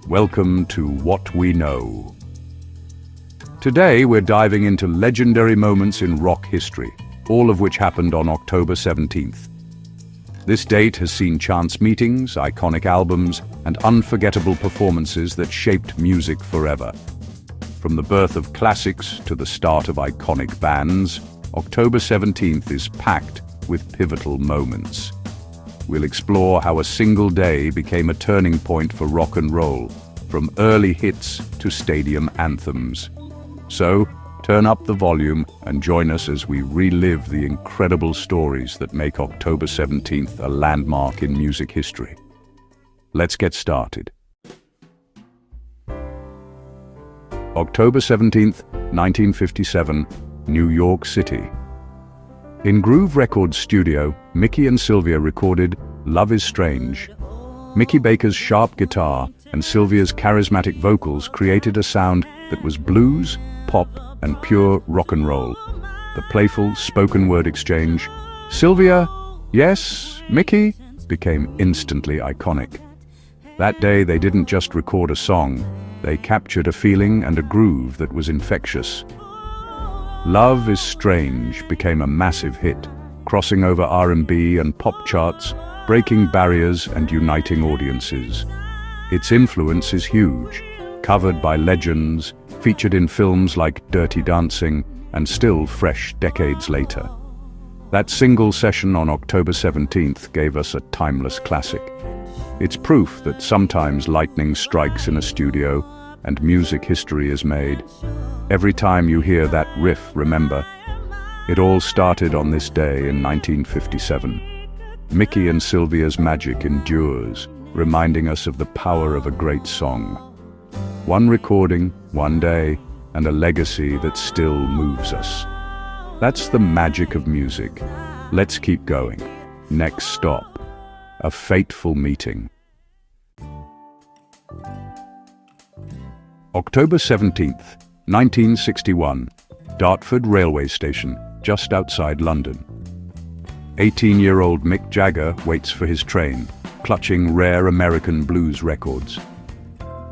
Welcome to What We Know. Today we're diving into legendary moments in rock history, all of which happened on October 17th. This date has seen chance meetings, iconic albums, and unforgettable performances that shaped music forever. From the birth of classics to the start of iconic bands, October 17th is packed with pivotal moments. We'll explore how a single day became a turning point for rock and roll, from early hits to stadium anthems. So, turn up the volume and join us as we relive the incredible stories that make October 17th a landmark in music history. Let's get started. October 17th, 1957, New York City. In Groove Records studio, Mickey and Sylvia recorded Love Is Strange. Mickey Baker's sharp guitar and Sylvia's charismatic vocals created a sound that was blues, pop, and pure rock and roll. The playful spoken word exchange, "Sylvia, yes, Mickey," became instantly iconic. That day they didn't just record a song, they captured a feeling and a groove that was infectious. Love Is Strange became a massive hit, crossing over R&B and pop charts, breaking barriers and uniting audiences. Its influence is huge, covered by legends, featured in films like Dirty Dancing, and still fresh decades later. That single session on October 17th gave us a timeless classic. It's proof that sometimes lightning strikes in a studio and music history is made. Every time you hear that riff, remember, it all started on this day in 1957. Mickey and Sylvia's magic endures, reminding us of the power of a great song. One recording, one day, and a legacy that still moves us. That's the magic of music. Let's keep going. Next stop, a fateful meeting. October 17th, 1961, Dartford railway station, just outside London. 18-year-old Mick Jagger waits for his train, clutching rare American blues records.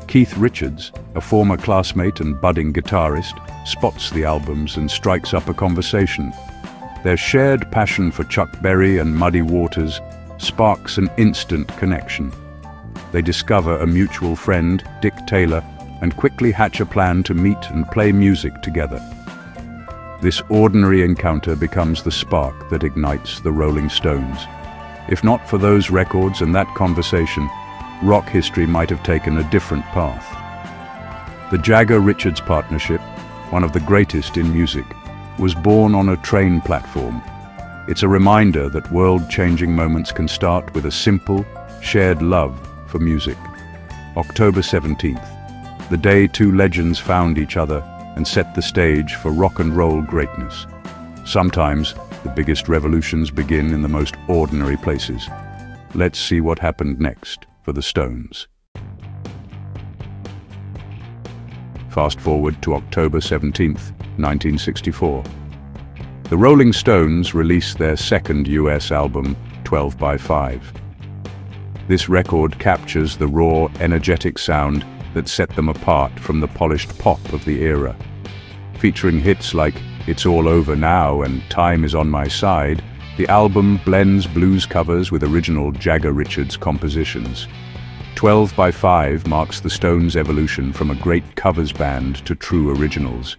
Keith Richards, a former classmate and budding guitarist, spots the albums and strikes up a conversation. Their shared passion for Chuck Berry and Muddy Waters sparks an instant connection. They discover a mutual friend, Dick Taylor, and quickly hatch a plan to meet and play music together. This ordinary encounter becomes the spark that ignites the Rolling Stones. If not for those records and that conversation, rock history might have taken a different path. The Jagger-Richards partnership, one of the greatest in music, was born on a train platform. It's a reminder that world-changing moments can start with a simple, shared love for music. October 17th, the day two legends found each other and set the stage for rock and roll greatness. Sometimes, the biggest revolutions begin in the most ordinary places. Let's see what happened next for the Stones. Fast forward to October 17th, 1964. The Rolling Stones released their second US album, 12 by 5. This record captures the raw, energetic sound that set them apart from the polished pop of the era. Featuring hits like It's All Over Now and Time Is On My Side, the album blends blues covers with original Jagger-Richards compositions. 12 by 5 marks the Stones' evolution from a great covers band to true originals.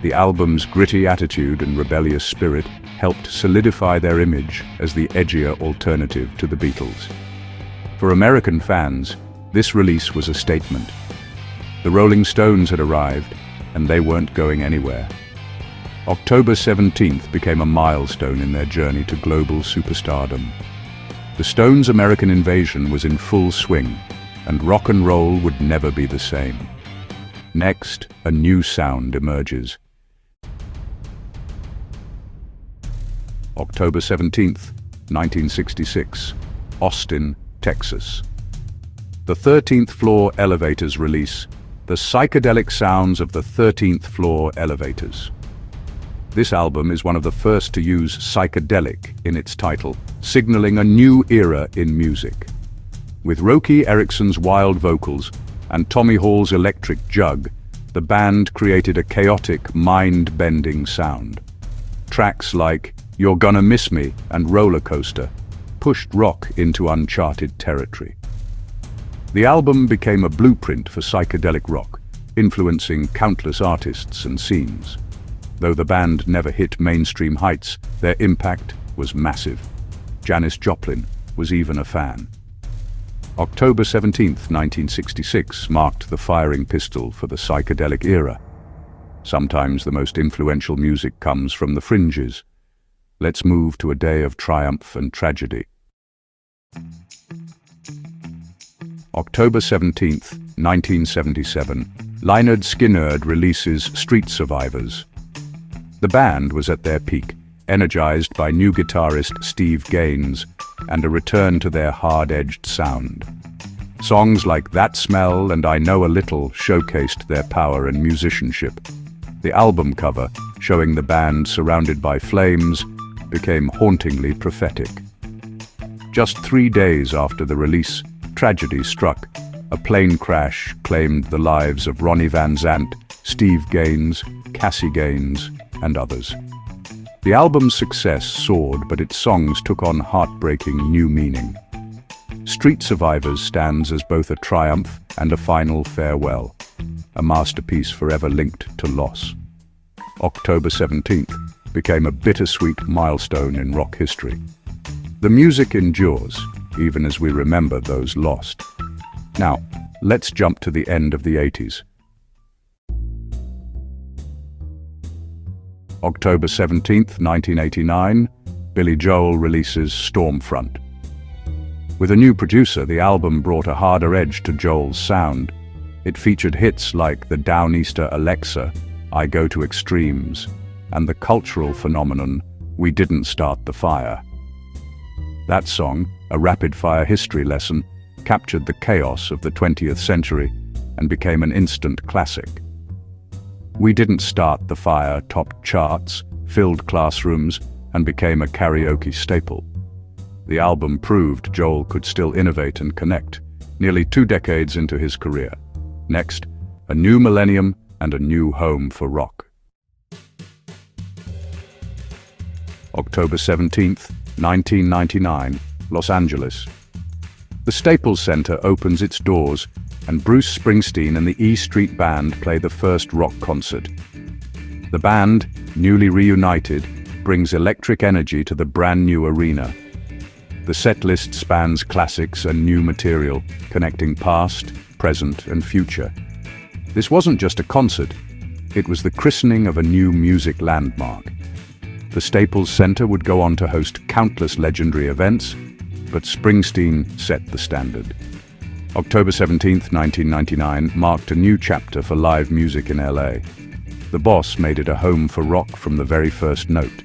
The album's gritty attitude and rebellious spirit helped solidify their image as the edgier alternative to the Beatles. For American fans, this release was a statement. The Rolling Stones had arrived, and they weren't going anywhere. October 17th became a milestone in their journey to global superstardom. The Stones' American invasion was in full swing, and rock and roll would never be the same. Next, a new sound emerges. October 17th, 1966, Austin, Texas. The 13th Floor Elevators release, the psychedelic sounds of the 13th Floor Elevators. This album is one of the first to use psychedelic in its title, signaling a new era in music. With Roky Erickson's wild vocals, and Tommy Hall's electric jug, the band created a chaotic, mind-bending sound. Tracks like You're Gonna Miss Me and Roller Coaster pushed rock into uncharted territory. The album became a blueprint for psychedelic rock, influencing countless artists and scenes. Though the band never hit mainstream heights, their impact was massive. Janis Joplin was even a fan. October 17, 1966 marked the firing pistol for the psychedelic era. Sometimes the most influential music comes from the fringes. Let's move to a day of triumph and tragedy. October 17, 1977, Lynyrd Skynyrd releases Street Survivors. The band was at their peak, energized by new guitarist Steve Gaines and a return to their hard-edged sound. Songs like That Smell and I Know a Little showcased their power and musicianship. The album cover, showing the band surrounded by flames, became hauntingly prophetic. Just 3 days after the release, tragedy struck. A plane crash claimed the lives of Ronnie Van Zant, Steve Gaines, Cassie Gaines, and others. The album's success soared, but its songs took on heartbreaking new meaning. Street Survivors stands as both a triumph and a final farewell, a masterpiece forever linked to loss. October 17th became a bittersweet milestone in rock history. The music endures, even as we remember those lost. Now, let's jump to the end of the 80s. October 17, 1989, Billy Joel releases Stormfront. With a new producer, the album brought a harder edge to Joel's sound. It featured hits like the Downeaster Alexa, I Go to Extremes, and the cultural phenomenon, We Didn't Start the Fire. That song, a rapid-fire history lesson, captured the chaos of the 20th century and became an instant classic. We Didn't Start the Fire topped charts, filled classrooms, and became a karaoke staple. The album proved Joel could still innovate and connect, nearly 2 decades into his career. Next, a new millennium and a new home for rock. October 17th, 1999, Los Angeles. The Staples Center opens its doors, and Bruce Springsteen and the E Street Band play the first rock concert. The band, newly reunited, brings electric energy to the brand new arena. The set list spans classics and new material, connecting past, present, and future. This wasn't just a concert, it was the christening of a new music landmark. The Staples Center would go on to host countless legendary events, but Springsteen set the standard. October 17, 1999 marked a new chapter for live music in LA. The Boss made it a home for rock from the very first note.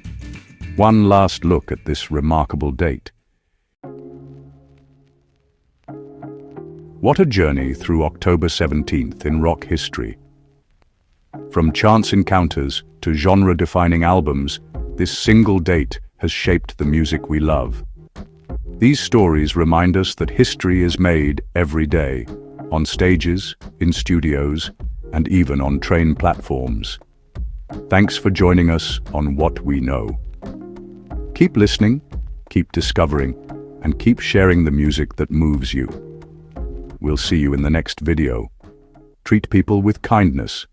One last look at this remarkable date. What a journey through October 17th in rock history. From chance encounters to genre-defining albums, this single date has shaped the music we love. These stories remind us that history is made every day, on stages, in studios, and even on train platforms. Thanks for joining us on What We Know. Keep listening, keep discovering, and keep sharing the music that moves you. We'll see you in the next video. Treat people with kindness,